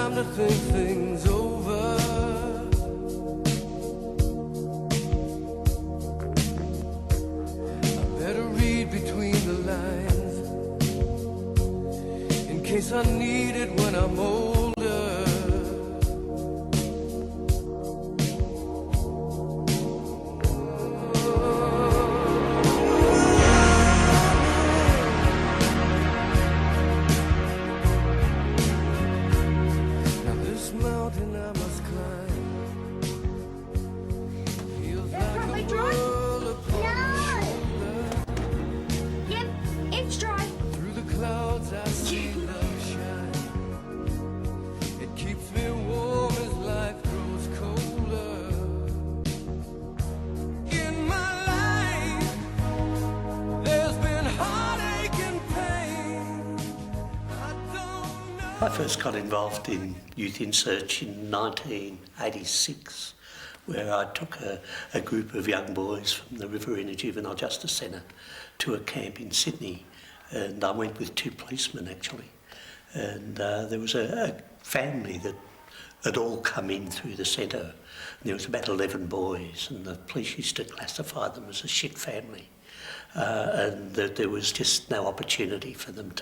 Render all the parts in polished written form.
time to think things over. I better read between the lines in case I need it when I'm older. I first got involved in Youth in Search in 1986, where I took a group of young boys from the Riverina Juvenile Justice Centre to a camp in Sydney, and I went with 2 policemen actually, and there was a family that had all come in through the centre. There was about 11 boys, and the police used to classify them as a shit family. And that there was just no opportunity for them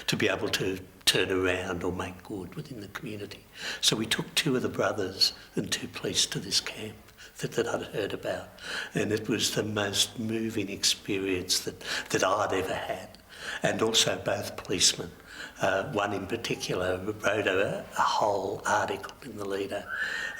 to be able to turn around or make good within the community. So we took 2 of the brothers and 2 police to this camp that I'd heard about, and it was the most moving experience that I'd ever had. And also both policemen. One in particular wrote a whole article in the Leader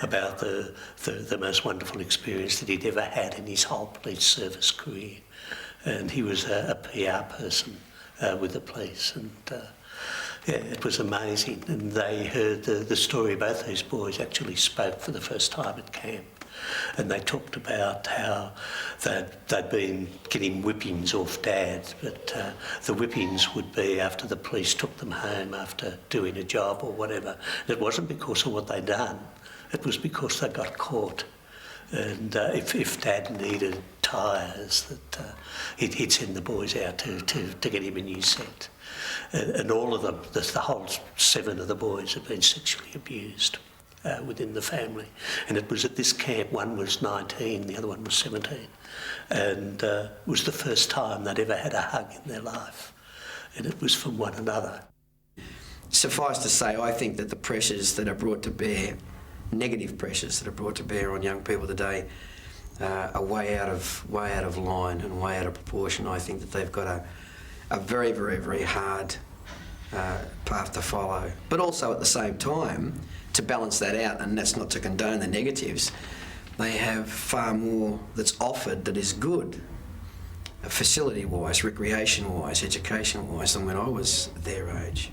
about the most wonderful experience that he'd ever had in his whole police service career. And he was a PR person with the police, and yeah, it was amazing. And they heard the story. Both these boys actually spoke for the first time at camp, and they talked about how they'd been getting whippings off Dad, but the whippings would be after the police took them home after doing a job or whatever. It wasn't because of what they'd done, it was because they got caught. And if Dad needed tyres, that he'd send the boys out to get him a new set. And all of them, the whole 7 of the boys had been sexually abused within the family. And it was at this camp, one was 19, the other one was 17. And it was the first time they'd ever had a hug in their life. And it was from one another. Suffice to say, I think that the pressures that are brought to bear, negative pressures that are brought to bear on young people today, are way out of line and way out of proportion. I think that they've got a very, very, very hard path to follow. But also at the same time, to balance that out, and that's not to condone the negatives, they have far more that's offered that is good, facility-wise, recreation-wise, education-wise, than when I was their age.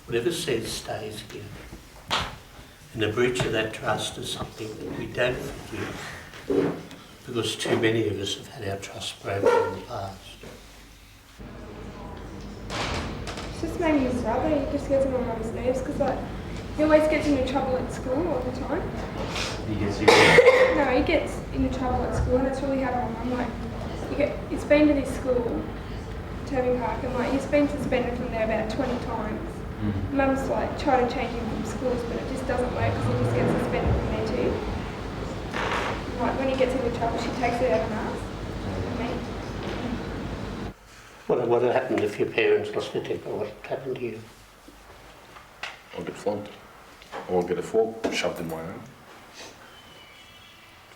Whatever says stays here. And a breach of that trust is something that we don't forgive, because too many of us have had our trust broken in the past. It's just mainly his brother. He just gets on my mum's nerves because he always gets into trouble at school all the time. He gets No, he gets into trouble at school, and that's really hard on my mum. He's been to this school, Turving Park, and he's been suspended from there about 20 times. Mum's trying to change him from schools, but it just doesn't work because he just gets suspended from there too. When he gets into trouble, she takes it out of us. What happened if your parents lost their temper? What happened to you? I'll get flogged. Or I'll get a fork shoved in my arm.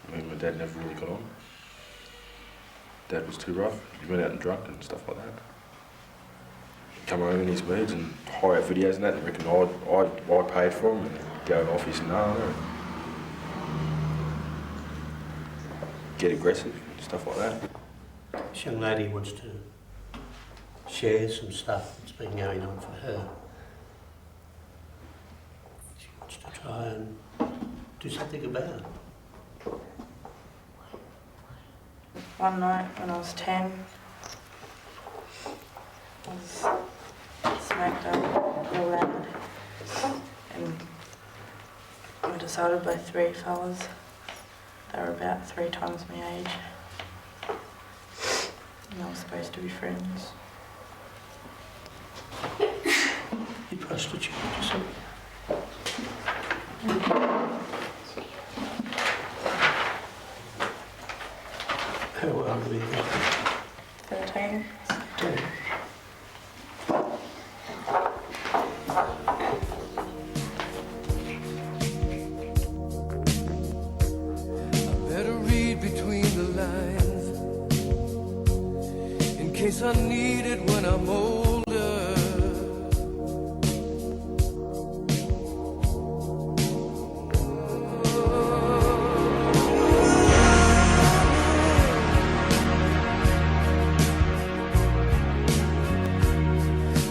I mean, my dad never really got on. Dad was too rough. He went out and drunk and stuff like that. Come home in his weeds and hire out videos and that, and reckon I paid for them and go to office and and get aggressive and stuff like that. This young lady wants to share some stuff that's been going on for her. She wants to try and do something about it. One night when I was 10, I was smoked up real loud, and I was assaulted by 3 fellas. They were about 3 times my age. they were supposed to be friends. He prostituted yourself. How old were you? 13. Better read between the lines in case I need it when I'm older.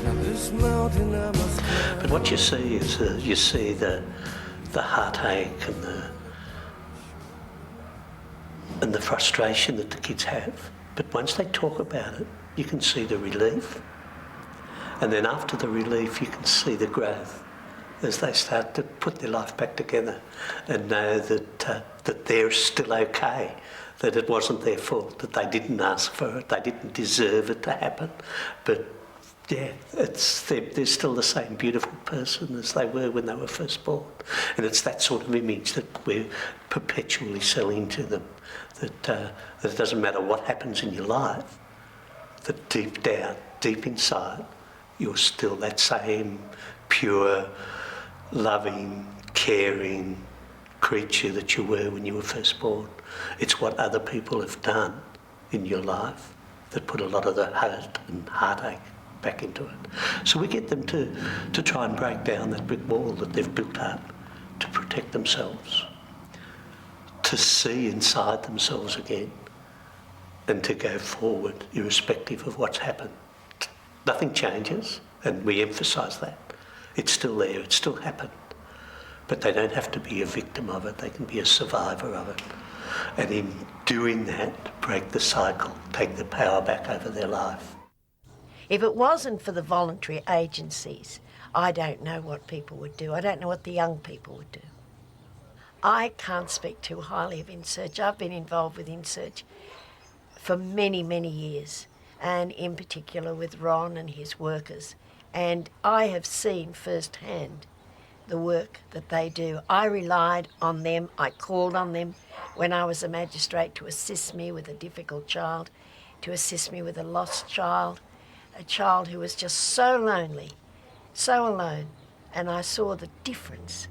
Now this mountain I must climb. But what you see is you see the heartache and the frustration that the kids have. But once they talk about it, you can see the relief. And then after the relief, you can see the growth as they start to put their life back together and know that they're still okay, that it wasn't their fault, that they didn't ask for it, they didn't deserve it to happen. But yeah, they're still the same beautiful person as they were when they were first born. And it's that sort of image that we're perpetually selling to them, that it doesn't matter what happens in your life, that deep down, deep inside, you're still that same pure, loving, caring creature that you were when you were first born. It's what other people have done in your life that put a lot of the hurt and heartache back into it. So we get them to try and break down that brick wall that they've built up to protect themselves, to see inside themselves again, and to go forward irrespective of what's happened. Nothing changes, and we emphasise that. It's still there, it still happened. But they don't have to be a victim of it, they can be a survivor of it. And in doing that, break the cycle, take the power back over their life. If it wasn't for the voluntary agencies, I don't know what people would do. I don't know what the young people would do. I can't speak too highly of InSearch. I've been involved with InSearch for many, many years, and in particular with Ron and his workers. And I have seen firsthand the work that they do. I relied on them. I called on them when I was a magistrate to assist me with a difficult child, to assist me with a lost child, a child who was just so lonely, so alone. And I saw the difference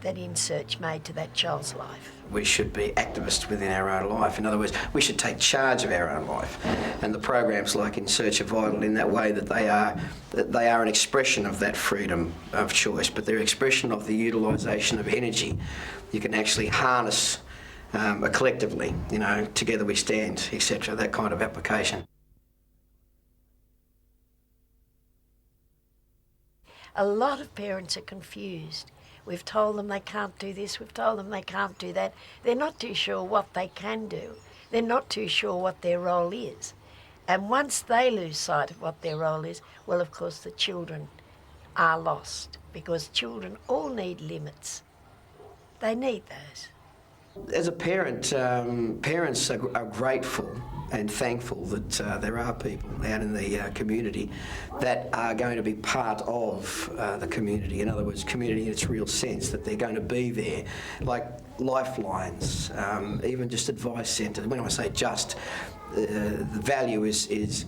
that InSearch made to that child's life. We should be activists within our own life. In other words, we should take charge of our own life. And the programs like InSearch are vital in that way, that they are an expression of that freedom of choice, but they're an expression of the utilisation of energy. You can actually harness collectively, you know, together we stand, etc., that kind of application. A lot of parents are confused. We've told them they can't do this, we've told them they can't do that. They're not too sure what they can do. They're not too sure what their role is. And once they lose sight of what their role is, well, of course, the children are lost, because children all need limits. They need those. As a parent, parents are grateful and thankful that there are people out in the community that are going to be part of the community. In other words, community in its real sense, that they're going to be there, like lifelines, even just advice centres. When I say just, the value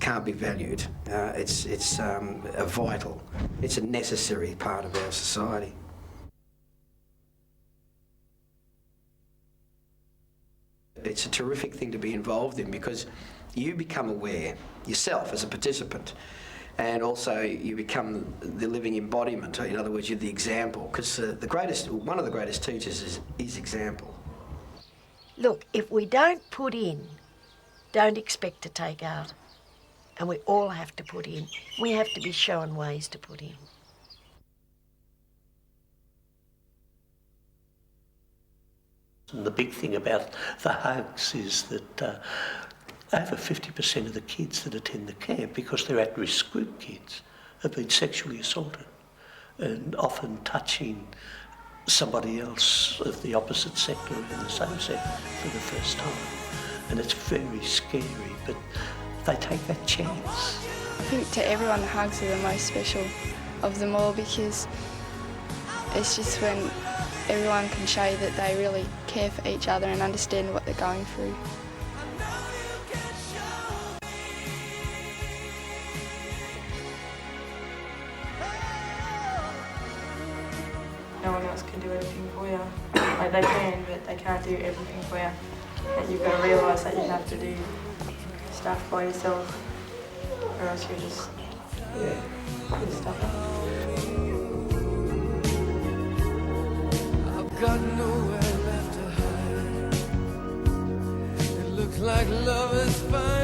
can't be valued. It's a vital, it's a necessary part of our society. It's a terrific thing to be involved in, because you become aware yourself as a participant, and also you become the living embodiment. In other words, you're the example, because one of the greatest teachers is example. Look, if we don't put in, don't expect to take out. And we all have to put in. We have to be shown ways to put in. And the big thing about the hugs is that over 50% of the kids that attend the camp, because they're at-risk group kids, have been sexually assaulted, and often touching somebody else of the opposite sector or in the same sector for the first time. And it's very scary, but they take that chance. I think to everyone the hugs are the most special of them all, because it's just when everyone can show you that they really care for each other and understand what they're going through. No one else can do everything for you. Like they can, but they can't do everything for you. And you've got to realise that you have to do stuff by yourself, or else you're just stuck up. I've got nowhere left to hide. It looks like love is fine.